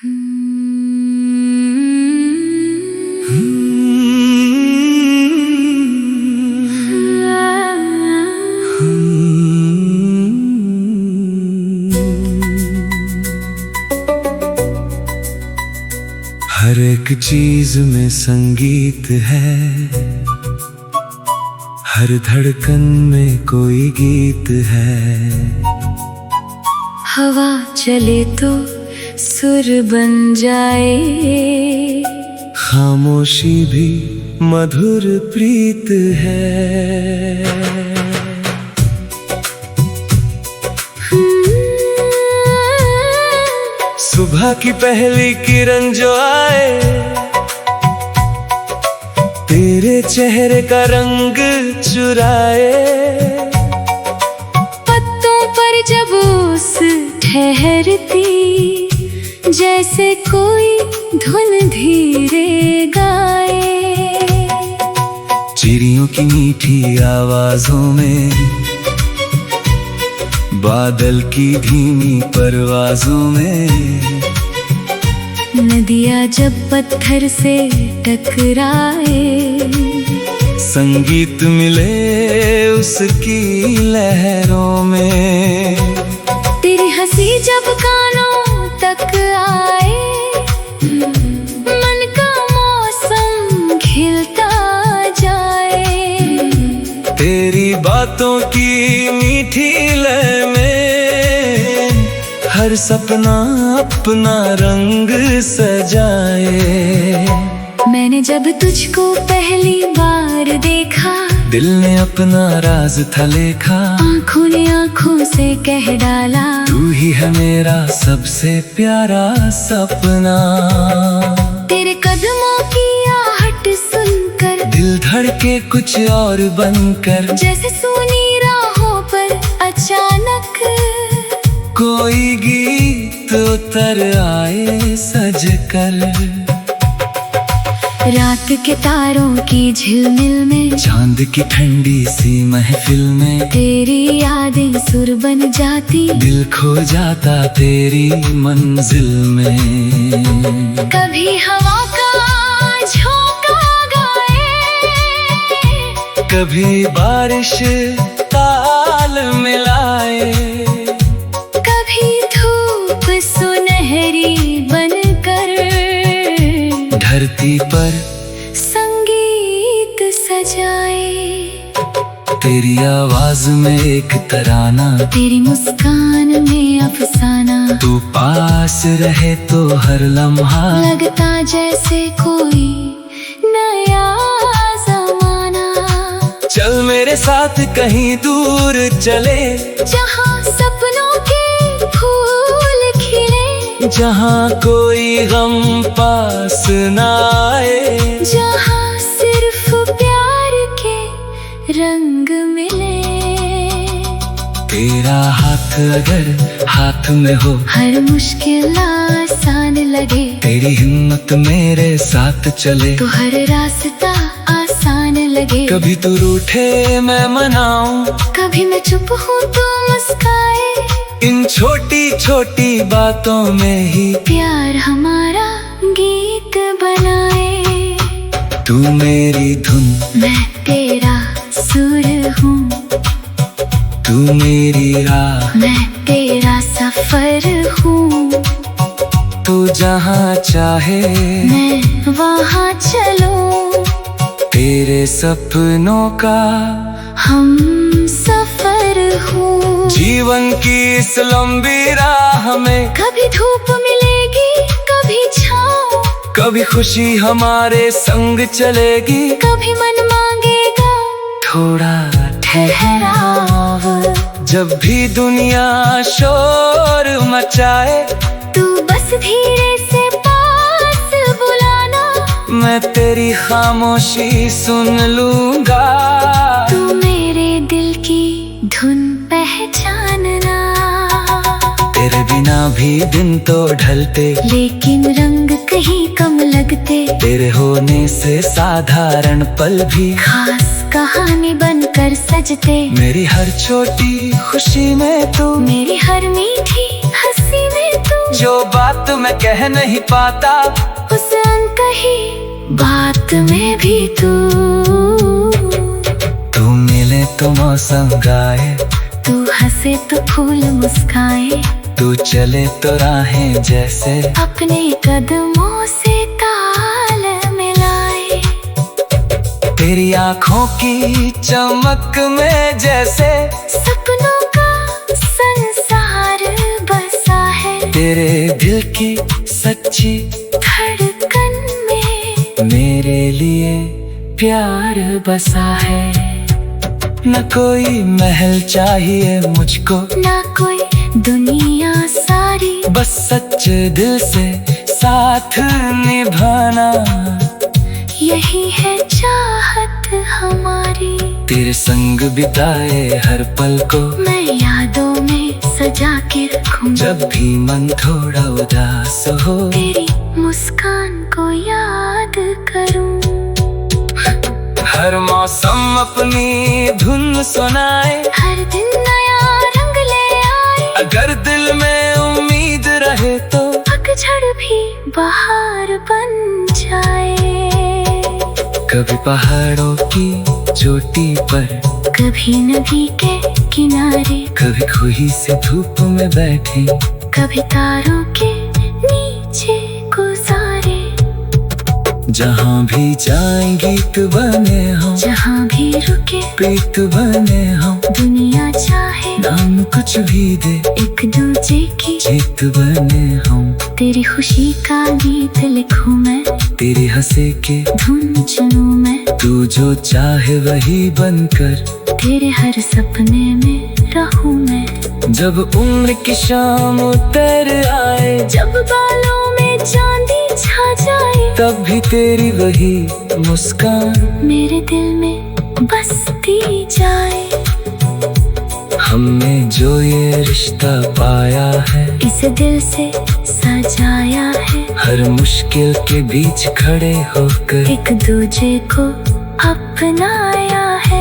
हर एक चीज में संगीत है, हर धड़कन में कोई गीत है। हवा चले तो सुर बन जाए, खामोशी भी मधुर प्रीत है। सुबह की पहली किरण जो आए, तेरे चेहरे का रंग चुराए। पत्तों पर जब ओस ठहरती, जैसे कोई धुन धीरे गाए। चिड़ियों की मीठी आवाजों में, बादल की धीमी परवाजों में। नदियाँ जब पत्थर से टकराए, संगीत मिले उसकी लहरों में। तेरी हंसी जब कानों तक आए, मन का मौसम खिलता जाए। तेरी बातों की मीठी लय में, हर सपना अपना रंग सजाए। मैंने जब तुझको पहली बार देखा, दिल ने अपना राज था लेखा। आँखों ने आँखों से कह डाला, तू ही है मेरा सबसे प्यारा सपना। तेरे कदमों की आहट सुनकर दिल धड़के कुछ और बनकर। जैसे सुनी राहों पर अचानक कोई गीत उतर आए सज कर। रात के तारों की झिलमिल में, चांद की ठंडी सी महफिल में। तेरी यादें सुर बन जाती, दिल खो जाता तेरी मंजिल में। कभी हवा का झोंका गाए, कभी बारिश ताल मिलाए। कभी धूप सुनहरी बनकर धरती पर संगीत सजाए। तेरी आवाज में एक तराना, तेरी मुस्कान में अफसाना। तू पास रहे तो हर लम्हा लगता जैसे कोई नया ज़माना। चल मेरे साथ कहीं दूर चले, जहाँ सपनों के फूल खिले। जहाँ कोई गम पास ना आए। जहाँ सिर्फ प्यार के रंग मिले। तेरा हाथ अगर हाथ में हो, हर मुश्किल आसान लगे। तेरी हिम्मत मेरे साथ चले, तो हर रास्ता आसान लगे। कभी तू रूठे मैं मनाऊं, कभी मैं चुप हूँ तो मुस्काए। इन छोटी छोटी बातों में ही प्यार हमारा गीत बनाए। तू मेरी धुन, मैं तेरा सुर हूँ। तू मेरी राह, मैं तेरा सफर हूँ। तू जहाँ चाहे मैं वहाँ चलूं। तेरे सपनों का हम सफर हूँ। जीवन की इस लंबी राह में कभी धूप मिलेगी, कभी छाँव। कभी खुशी हमारे संग चलेगी, कभी मन मांगेगा थोड़ा ठहराव। जब भी दुनिया शोर मचाए, तू बस धीरे से पास बुलाना। मैं तेरी खामोशी सुन लूंगा। तू मेरे दिल की धुन पहचानना। तेरे बिना भी दिन तो ढलते, लेकिन रंग कहीं कम लगते। तेरे होने से साधारण पल भी खास कहानी बनकर सजते। मेरी हर छोटी खुशी में तू, मेरी हर मीठी हंसी में तू। जो बात मैं कह नहीं पाता, उस अनकही बात में भी तू मिले तो मौसम गाए, तू हंसे तो फूल मुस्काए, तू चले तो राहें जैसे अपने कदमों से ताल मिलाए। तेरी आँखों की चमक में जैसे सपनों का संसार बसा है, तेरे दिल की सच्ची धड़कन में मेरे लिए प्यार बसा है। न कोई महल चाहिए मुझको, ना कोई दुनिया सारी, बस सच्चे दिल से साथ निभाना, यही है चाहत हमारी। तेरे संग बिताए हर पल को मैं यादों में सजा के रखूं, जब भी मन थोड़ा उदास हो तेरी मुस्कान को याद करूं। हर मौसम अपनी धुन सुनाए, हर दिन नया रंग ले आए, अगर दिल में उम्मीद रहे तो पतझड़ भी बहार बन जाए। कभी पहाड़ों की चोटी पर, कभी नदी के किनारे, कभी खुही से धूप में बैठे, कभी तारों के नीचे गुजारे। जहाँ भी जाएंगे गीत बने हम, जहाँ भी रुके प्रीत बने हम, दुनिया चाहे नाम कुछ भी दे एक दूजे की जीत बने हम। तेरी खुशी का गीत लिखूं मैं, तेरी हंसे के धुन चुनूं मैं, तू जो चाहे वही बनकर तेरे हर सपने में रहूं मैं। जब उम्र की शाम उतर आए, जब बालों में चांदी छा जाए, तब भी तेरी वही मुस्कान मेरे दिल में बसती जाए। हमने जो ये रिश्ता पाया है, इसे दिल से सजाया है, हर मुश्किल के बीच खड़े होकर एक दूजे को अपनाया है।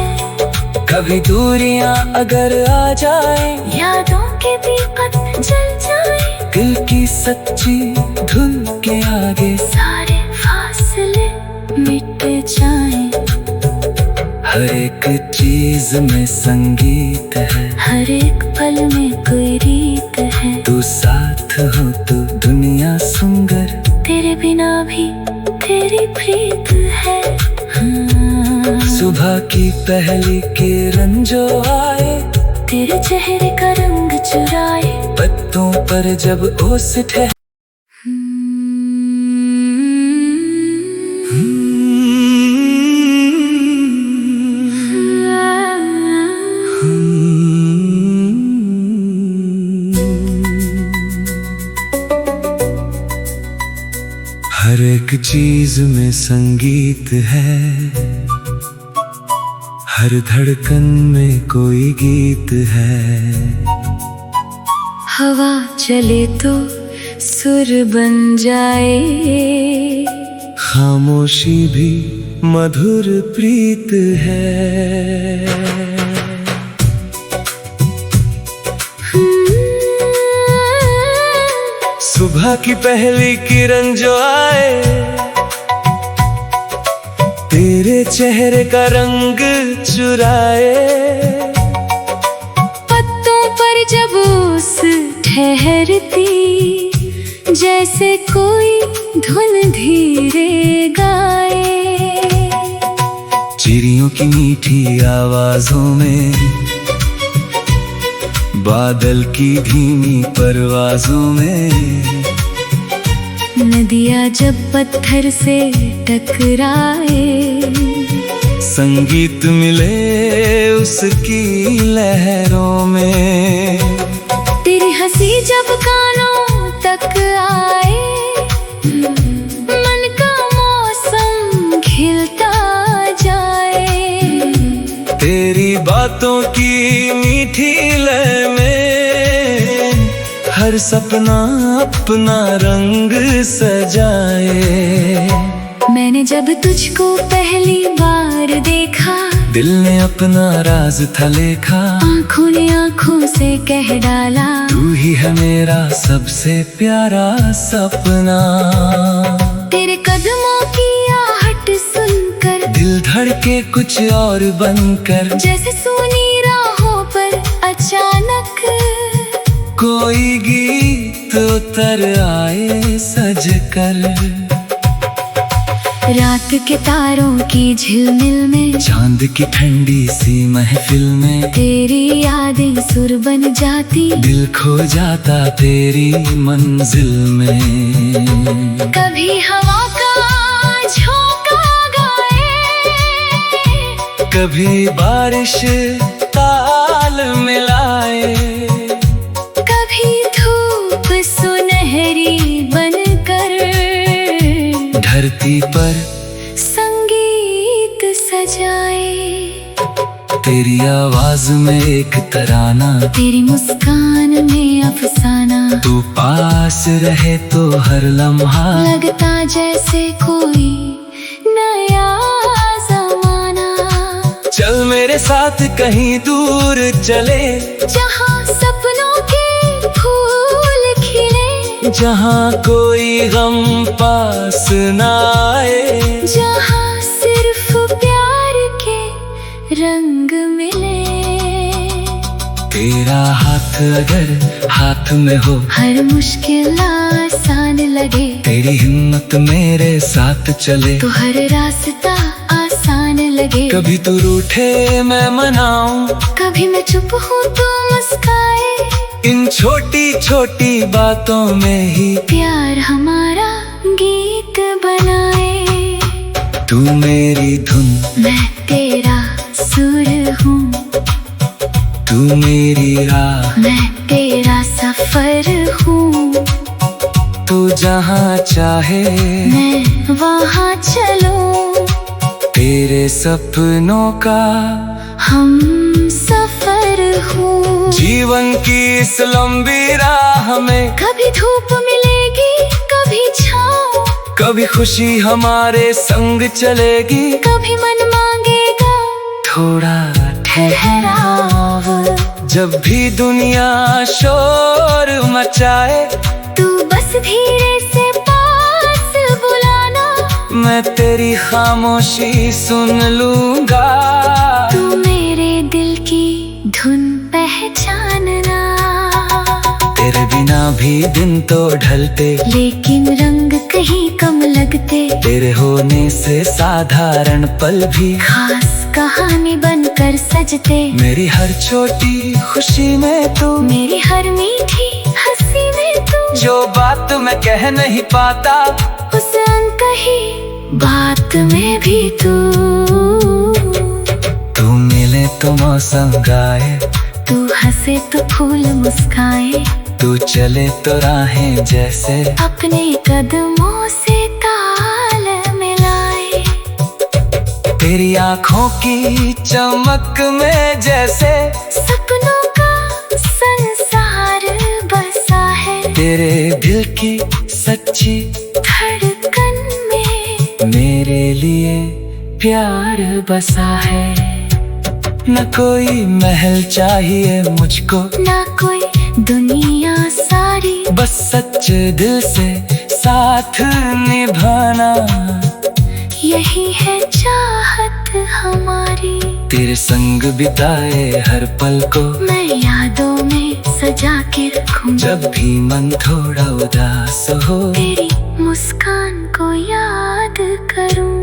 कभी दूरियां अगर आ जाए, यादों के दीपक जल जाए, दिल की सच्ची धुन के आगे सारे फासले मिट जाएं। हर एक चीज में संगीत है, हर एक पल में कोई रीत है, तू साथ हो तो दुनिया सुंदर, तेरे बिना भी तेरी प्रीत है। सुबह की पहली किरण जो आए, तेरे चेहरे का रंग चुराए, पत्तों पर जब ओस ठहरे, हर एक चीज में संगीत है, हर धड़कन में कोई गीत है। हवा चले तो सुर बन जाए, खामोशी भी मधुर प्रीत है। सुबह की पहली किरण जो आए, तेरे चेहरे का रंग चुराए, पत्तों पर जब ओस ठहरती, जैसे कोई धुन धीरे गाए। चिड़ियों की मीठी आवाजों में, बादल की धीमी परवाजों में, नदियाँ जब पत्थर से टकराए, संगीत मिले उसकी लहरों में। तेरी हंसी जब कानों तक आए, मन का मौसम खिलता जाए। तेरी बातों की मीठी लय में, हर सपना अपना रंग सजाए। मैंने जब तुझको पहली बार देखा, दिल ने अपना राज था लेखा, आँखों ने आँखों से कह डाला, तू ही है मेरा सबसे प्यारा सपना। तेरे कदमों की आहट सुनकर दिल धड़के कुछ और बनकर, जैसे सुनी राहों पर अचानक कोई गीत उतर आए सज कर। रात के तारों की झिलमिल में, चांद की ठंडी सी महफिल में, तेरी यादें सुर बन जाती, दिल खो जाता तेरी मंजिल में। कभी हवा का झोंका गाए, कभी बारिश ताल मिलाए, कभी धूप सुनहरी बनकर धरती पर संगीत सजाए। तेरी आवाज में एक तराना, तेरी मुस्कान में अफसाना, तू पास रहे तो हर लम्हा लगता जैसे कोई नया जमाना। चल मेरे साथ कहीं दूर चले, जहाँ सपनों के फूल खिले, जहाँ कोई गम पास न आए, जहाँ सिर्फ प्यार के रंग मिले। तेरा हाथ अगर हाथ में हो, हर मुश्किल आसान लगे, तेरी हिम्मत मेरे साथ चले, तो हर रास्ता आसान लगे। कभी तू रूठे मैं मनाऊं, कभी मैं चुप हूँ तो मुस्काए, इन छोटी छोटी बातों में ही प्यार हमारा गीत बनाए। तू मेरी धुन, मैं तेरा सुर हूँ, तू मेरी राह, मैं तेरा सफर हूँ, तू जहाँ चाहे मैं वहाँ चलूं, तेरे सपनों का हम सफर हूँ। जीवन की इस लंबी राह में कभी धूप मिलेगी, कभी छाँव, कभी खुशी हमारे संग चलेगी, कभी मन मांगेगा थोड़ा ठहराव। जब भी दुनिया शोर मचाए, तू बस धीरे से पास बुलाना, मैं तेरी खामोशी सुन लूंगा। तू मेरे दिल की धुन पहचानना। तेरे बिना भी दिन तो ढलते, लेकिन रंग कहीं कम लगते, तेरे होने से साधारण पल भी खास कहानी बनकर सजते। मेरी हर छोटी खुशी में तू, मेरी हर मीठी हंसी में तू, जो बात मैं कह नहीं पाता उस अनकही बात में भी तू। तू मिले तो मौसम गाए, तू हंसे तो फूल मुस्काए, तू चले तो राहें जैसे अपने कदमों से ताल मिलाए। तेरी आँखों की चमक में जैसे सपनों का संसार बसा है, तेरे दिल की सच्ची धड़कन में मेरे लिए प्यार बसा है। न कोई महल चाहिए मुझको, ना कोई दुनिया सारी, बस सच्चे दिल से साथ निभाना, यही है चाहत हमारी। तेरे संग बिताए हर पल को मैं यादों में सजा के रखूं, जब भी मन थोड़ा उदास हो, तेरी मुस्कान को याद करूं।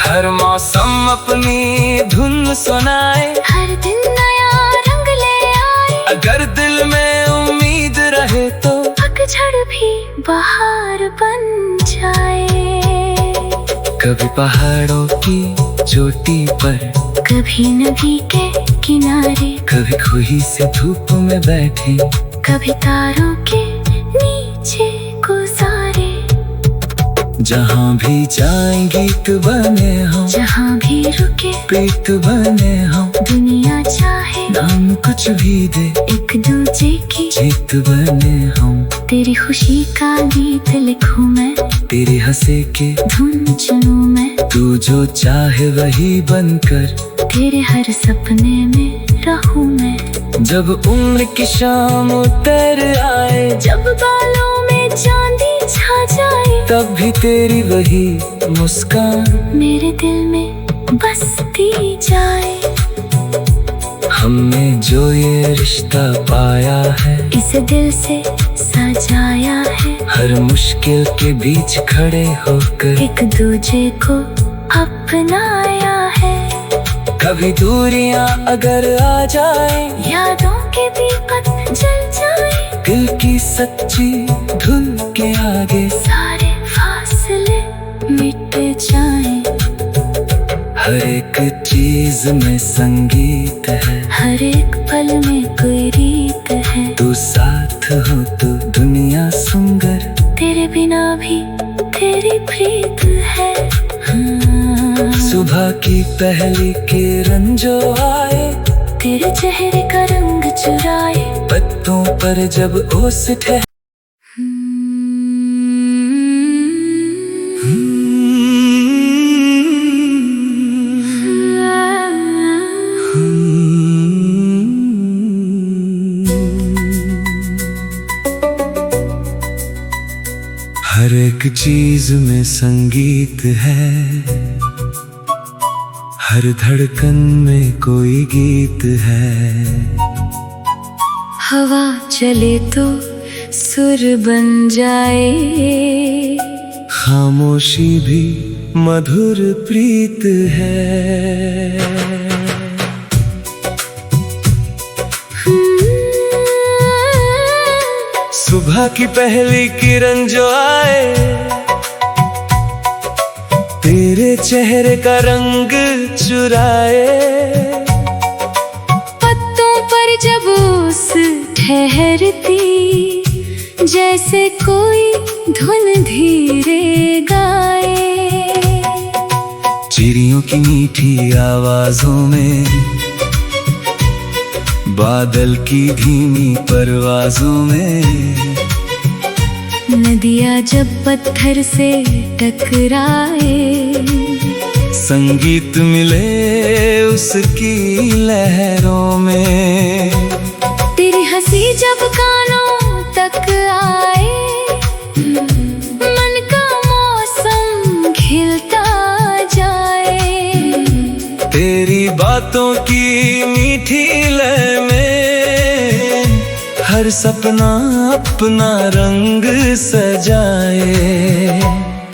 हर मौसम अपनी धुन सुनाए, हर दिन नया रंग ले आए, अगर दिल में उम्मीद रहे तो पतझड़ भी बहार बन जाए। कभी पहाड़ों की चोटी पर, कभी नदी के किनारे, कभी खुही से धूप में बैठे, कभी तारों के नीचे गुजारे। जहाँ भी जाएं गीत बने हम, जहाँ भी रुके प्रीत बने हम, दुनिया चाहे नाम कुछ भी दे, एक दूजे की जीत बने हम। तेरी खुशी का गीत लिखूं मैं, तेरी हंसी के धुन चुनूं मैं। तू जो चाहे वही बनकर, तेरे हर सपने में रहूं मैं। जब उम्र की शाम उतर आए, जब बालों में चांदी छा जाए, तब भी तेरी वही मुस्कान मेरे दिल में बसती जाए। हमने जो ये रिश्ता पाया है, इसे दिल से सजाया है। हर मुश्किल के बीच खड़े होकर एक दूजे को अपनाया है। कभी दूरियां अगर आ जाए, यादों के दीपक जल जाए, दिल की सच्ची धुन के आगे सारे फासले मिट जाए। हर एक चीज में संगीत है, हर एक पल में कोई रीत है। तू साथ हो तो दुनिया सुंदर, तेरे बिना भी तेरी प्रीत है। सुबह की पहली किरण जो आए, तेरे चेहरे का रंग चुराए, पत्तों पर जब ओस ठहरे, हर एक चीज में संगीत है, हर धड़कन में कोई गीत है। हवा चले तो सुर बन जाए, खामोशी भी मधुर प्रीत है। सुबह की पहली किरण जो आए, तेरे चेहरे का रंग चुराए, पत्तों पर जब ओस ठहरती, जैसे कोई धुन धीरे गाए। चिड़ियों की मीठी आवाजों में, बादल की धीमी परवाजों में, नदियाँ जब पत्थर से टकराए, संगीत मिले उसकी लहरों में। तेरी हंसी जब कानों तक आए, मन का मौसम खिलता जाए। तेरी बातों की मीठी लय में, हर सपना अपना रंग सजाए।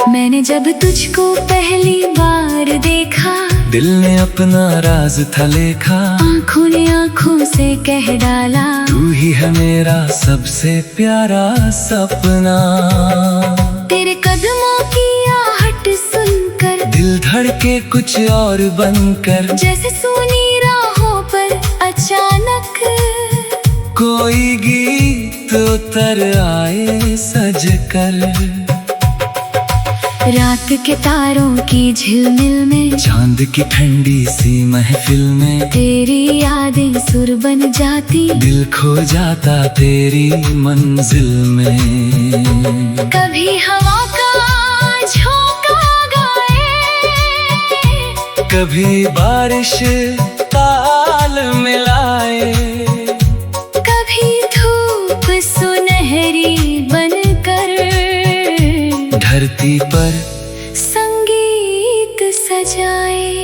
मैंने जब तुझको पहली बार देखा, दिल ने अपना राज था लेखा, आँखों ने आँखों से कह डाला, तू ही है मेरा सबसे प्यारा सपना। तेरे कदमों की आहट सुनकर, दिल धड़के कुछ और बनकर, जैसे सुनी राहों पर अचानक कोई गीत उतर आए सजकर। रात के तारों की झिलमिल में, चांद की ठंडी सी महफिल में, तेरी यादें सुर बन जाती, दिल खो जाता तेरी मंजिल में। कभी हवा का झोंका गाए, कभी बारिश ताल मिलाए, कभी धूप सुनहरी बनकर धरती पर संगीत सजाए।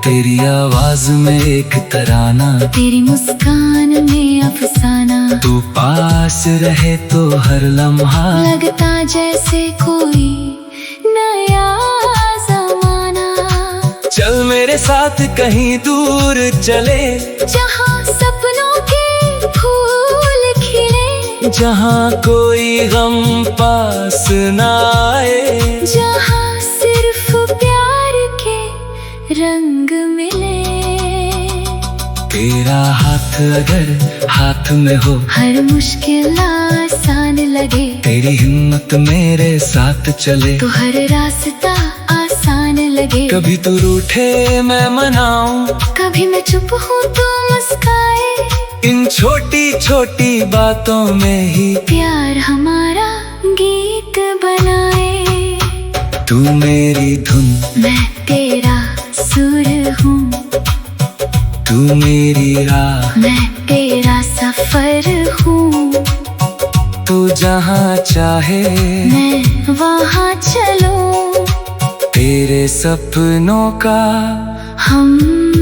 तेरी आवाज में एक तराना, तेरी मुस्कान में अफसाना, तू पास रहे तो हर लम्हा लगता जैसे कोई नया जमाना। चल मेरे साथ कहीं दूर चले, जहाँ सपनों के फूल खिले, जहाँ कोई गम पास ना आए, जहाँ सिर्फ प्यार के रंग मिले। तेरा हाथ अगर हाथ में हो, हर मुश्किल आसान लगे, तेरी हिम्मत मेरे साथ चले, तो हर रास्ता आसान लगे। कभी तू रूठे मैं मनाऊं, कभी मैं चुप हूँ तो मुस्काए, इन छोटी छोटी बातों में ही प्यार हमारा गीत बनाए। तू मेरी धुन, मैं तेरा सुर हूँ, तू मेरी राह, मैं तेरा सफर हूँ। तू जहाँ चाहे मैं वहाँ चलूं, तेरे सपनों का हम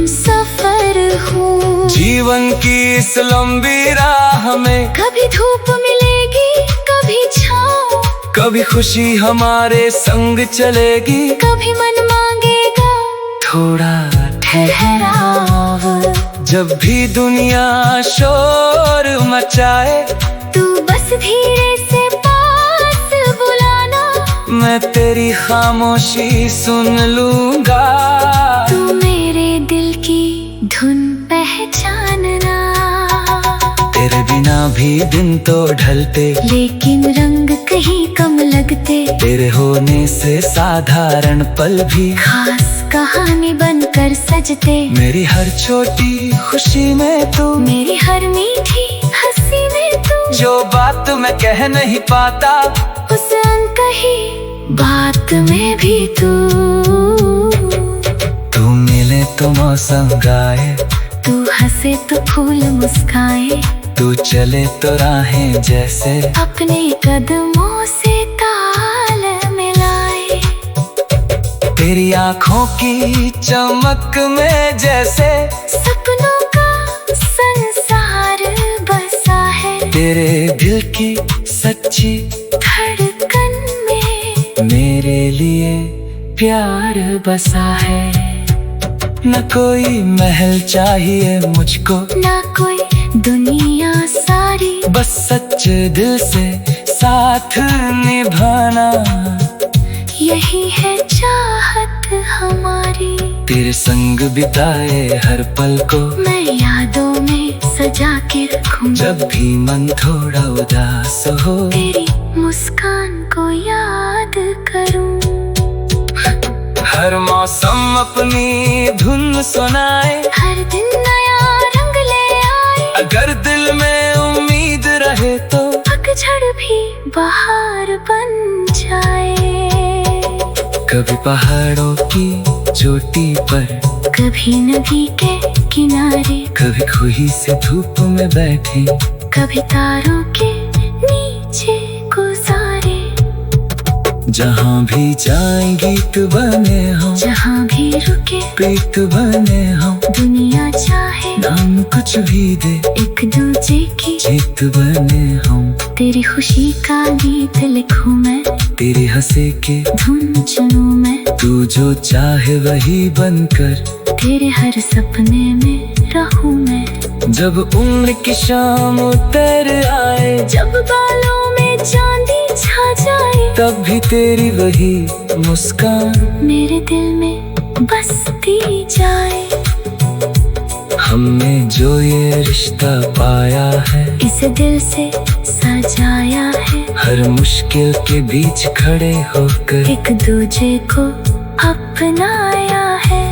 सफर हूँ। जीवन की इस लंबी राह में कभी धूप मिलेगी, कभी छाँव, कभी खुशी हमारे संग चलेगी, कभी मन मांगेगा थोड़ा ठहराव। जब भी दुनिया शोर मचाए, तू बस धीरे से पास बुलाना। मैं तेरी खामोशी सुन लूंगा। तू मेरे दिल की धुन पहचानना। तेरे बिना भी दिन तो ढलते, लेकिन रंग कहीं कम लगते। तेरे होने से साधारण पल भी खास कहानी बनकर सजते। मेरी हर छोटी खुशी में तू, मेरी हर मीठी हंसी में तू। जो बात मैं कह नहीं पाता, उस अनकही बात में भी तू। तू मिले तो मौसम गाए, तू हंसे तो फूल मुस्काए। तू चले तो राहें जैसे अपने कदमों से ताल मिलाए। तेरी आँखों की चमक में जैसे सपनों का संसार बसा है। तेरे दिल की सच्ची धड़कन में मेरे लिए प्यार बसा है। न कोई महल चाहिए मुझको, ना कोई दुनिया सारी। बस सच्चे दिल से साथ निभाना, यही है चाहत हमारी। तेरे संग बिताए हर पल को मैं यादों में सजा के रखूं। जब भी मन थोड़ा उदास हो, तेरी मुस्कान को याद करूं। हर मौसम अपनी धुन सुनाए, हर दिन नया रंग ले आए। अगर दिल में उम्मीद रहे तो पतझड़ भी बहार बन जाए। कभी पहाड़ों की चोटी पर, कभी नदी के किनारे, कभी खुही से धूप में बैठे, कभी तारों के नीचे गुजारे। जहाँ भी जाएं गीत बने हम, जहाँ भी रुके प्रीत बने हम। दुनिया चाहे नाम कुछ भी दे, एक दूजे की जीत बने हम। तेरी खुशी का गीत लिखूं मैं, तेरी हंसी के धुन चुनूं मैं। तू जो चाहे वही बनकर तेरे हर सपने में रहूं मैं। जब उम्र की शाम उतर आए, जब बालों में चांदी छा जाए, तब भी तेरी वही मुस्कान मेरे दिल में बसती जाए। हमने जो ये रिश्ता पाया है, इस दिल से सजाया है। हर मुश्किल के बीच खड़े होकर एक दूजे को अपनाया है।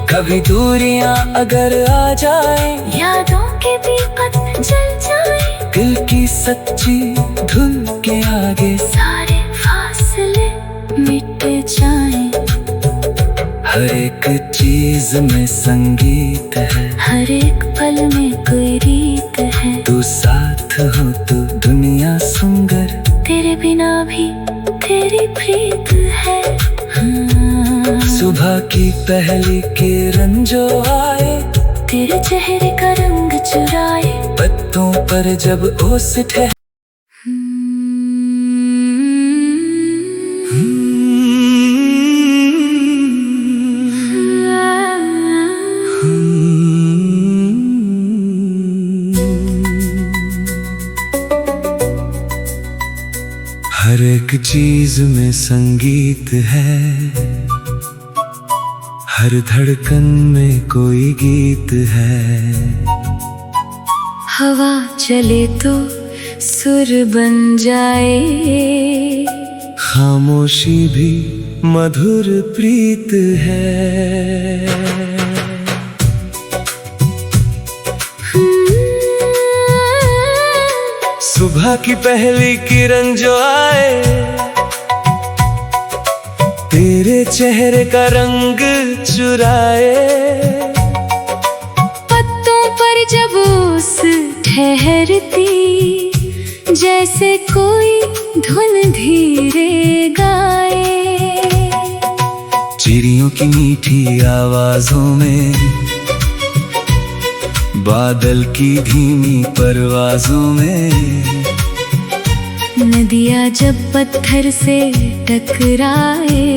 कभी दूरियां अगर आ जाए, यादों के दीपक जल जाए। दिल की सच्ची धुन के आगे सारे फासले मिट जाएं। हर एक चीज में संगीत है, हर एक पल में कोई रीत है। तू साथ हो तो दुनिया सुंदर, तेरे बिना भी तेरी प्रीत है। हाँ। सुबह की पहली किरण जो आए, तेरे चेहरे का रंग चुराए। पत्तों पर जब ओस ठहरे, हर एक चीज में संगीत है, हर धड़कन में कोई गीत है। हवा चले तो सुर बन जाए। खामोशी भी मधुर प्रीत है। सुबह की पहली किरण जो आए, तेरे चेहरे का रंग चुराए। पत्तों पर जब ओस ठहरती, जैसे कोई धुन धीरे गाए। चिड़ियों की मीठी आवाजों में, बादल की धीमी परवाजों में। नदियाँ जब पत्थर से टकराए,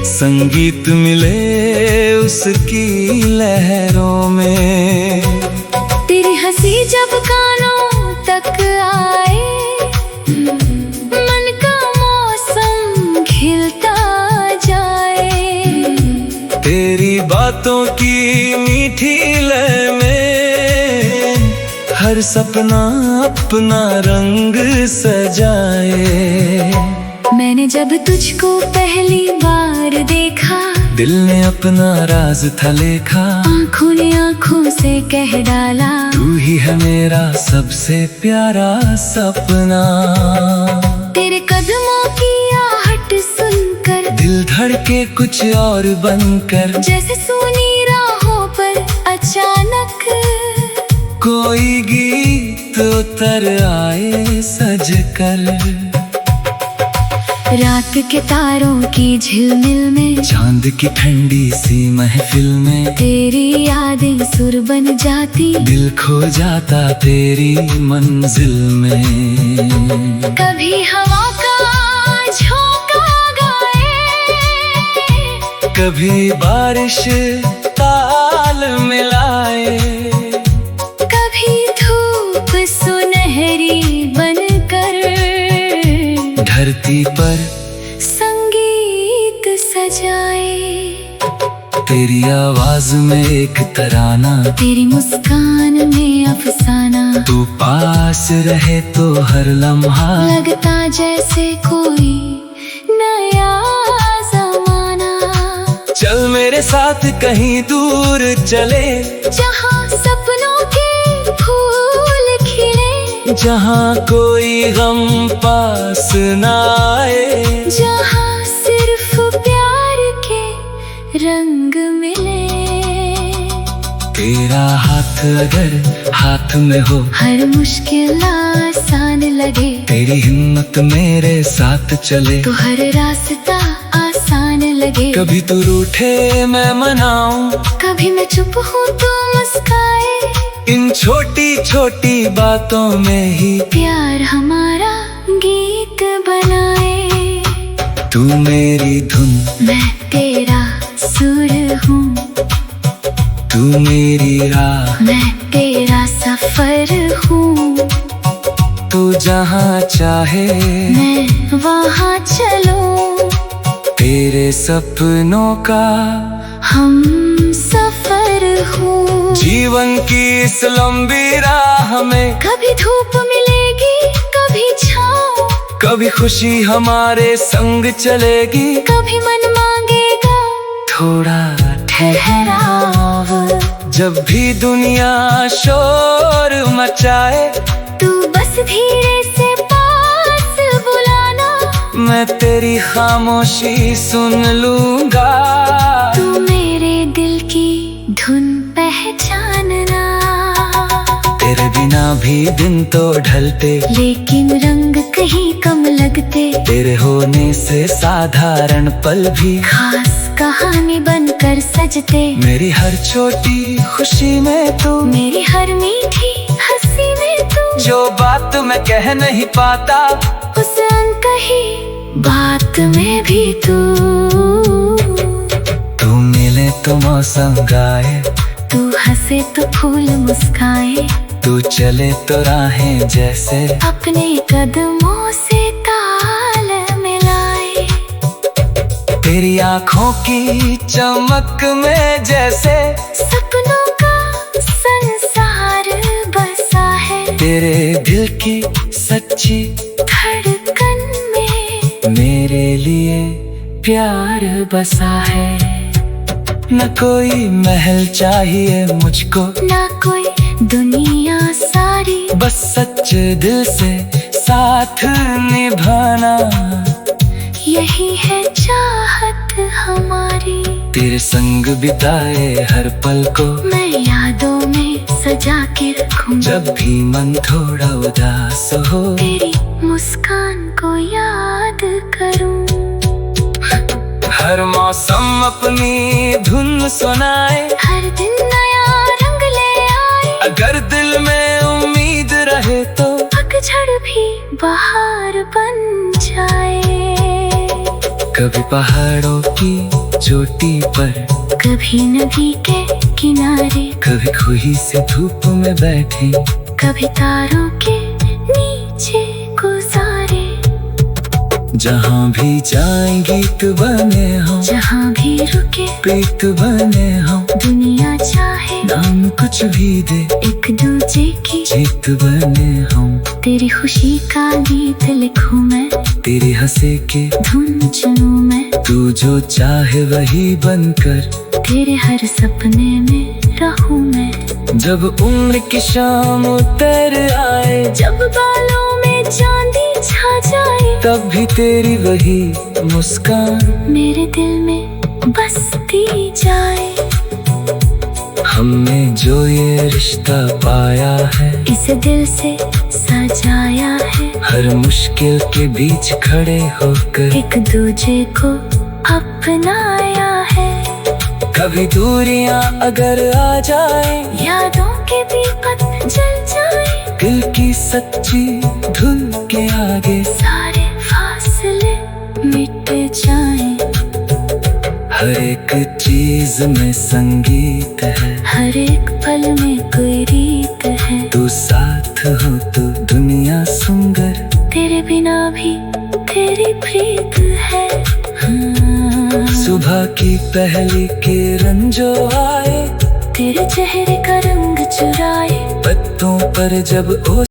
संगीत मिले उसकी लहरों में। तेरी हंसी जब कानों तक आए, मन का मौसम खिलता जाए। तेरी बातों की मीठी लय में, हर सपना अपना रंग सजाए। मैंने जब तुझको पहली बार देखा, दिल ने अपना राज था लेखा। आँखों ने आँखों से कह डाला, तू ही है मेरा सबसे प्यारा सपना। तेरे कदमों की आहट सुनकर दिल धड़के कुछ और बनकर, जैसे सुनी राहों पर अचानक कोई गीत उतर आए सज कर। रात के तारों की झिलमिल में, चांद की ठंडी सी महफिल में। तेरी यादें सुर बन जाती, दिल खो जाता तेरी मंजिल में। कभी हवा का झोंका गाए, कभी बारिश ताल मिलाए। कभी धूप सुनहरी बनकर धरती पर संगीत सजाए। तेरी आवाज में एक तराना, तेरी मुस्कान में अफसाना। तू पास रहे तो हर लम्हा लगता जैसे कोई नया ज़माना। चल मेरे साथ कहीं दूर चले, जहाँ सपनों के फूल खिले, जहाँ कोई गम पास ना आए। जहाँ सिर्फ प्यार के रंग मिले। तेरा हाथ अगर हाथ में हो, हर मुश्किल आसान लगे। तेरी हिम्मत मेरे साथ चले, तो हर रास्ता आसान लगे। कभी तू रूठे मैं मनाऊं, कभी मैं चुप हूँ तो मुस्काए। इन छोटी छोटी बातों में ही प्यार हमारा गीत बनाए। तू मेरी धुन, मैं तेरा सुर हूँ। तू मेरी राह, मैं तेरा सफर हूँ। तू जहाँ चाहे मैं वहाँ चलूं। तेरे सपनों का हम सफर हूँ। जीवन की इस लंबी राह में, कभी धूप मिलेगी कभी छाँव, कभी खुशी हमारे संग चलेगी। कभी मन मांगेगा थोड़ा ठहराव। जब भी दुनिया शोर मचाए, तू बस धीरे से पास बुलाना। मैं तेरी खामोशी सुन लूंगा। तू मेरे दिल की धुन पहचानना। तेरे बिना भी दिन तो ढलते, लेकिन रंग कहीं कम लगते। तेरे होने से साधारण पल भी खास कहानी बनकर सजते। मेरी हर छोटी खुशी में तू, मेरी हर मीठी हंसी में तू। जो बात मैं कह नहीं पाता, उस अनकही बात में भी तू। तू मिले तो मौसम गाए, तू हंसे तो फूल मुस्काए। तू चले तो राहें जैसे अपने कदमों से ताल मिलाए। तेरी आँखों की चमक में जैसे सपनों का संसार बसा है। तेरे दिल की सच्ची धड़कन में मेरे लिए प्यार बसा है। न कोई महल चाहिए मुझको, ना कोई दुनिया सारी बस सच्चे दिल से साथ निभाना, यही है चाहत हमारी। तेरे संग बिताए हर पल को मैं यादों में सजा के रखूं, जब भी मन थोड़ा उदास हो तेरी मुस्कान को याद करूं। हर मौसम अपनी धुन सुनाए, हर दिन नया रंग ले आए। अगर दिल में उम्मीद रहे तो पतझड़ भी बहार बन जाए। कभी पहाड़ों की चोटी पर, कभी नदी के किनारे, कभी खुही से धूप में बैठे, कभी तारों के नीचे गुजारे। जहाँ भी जाएं गीत बने हम, जहाँ भी रुके प्रीत बने हम। दुनिया चाहे नाम कुछ भी दे, एक दूजे की जीत बने हम। तेरी खुशी का गीत लिखूं मैं, तेरी हंसे के धुन चुनूं मैं। तू जो चाहे वही बनकर, तेरे हर सपने में रहूं मैं। जब उम्र की शाम उतर आए, जब बालों में चांदी छा जाए, तब भी तेरी वही मुस्कान मेरे दिल में बसती जाए। हमने जो ये रिश्ता पाया है, इसे दिल से सजाया है। हर मुश्किल के बीच खड़े होकर एक दूजे को अपनाया है। कभी दूरियां अगर आ जाए, यादों के दीपक जल जाए, दिल की सच्ची धुन के आगे सारे फासले मिट जाएं। हर एक चीज में संगीत है, हर एक पल में कोई रीत है। तू साथ हो तो दुनिया सुंदर, तेरे बिना भी तेरी प्रीत है। सुबह की पहली किरण जो आए, तेरे चेहरे का रंग चुराए, पत्तों पर जब ओ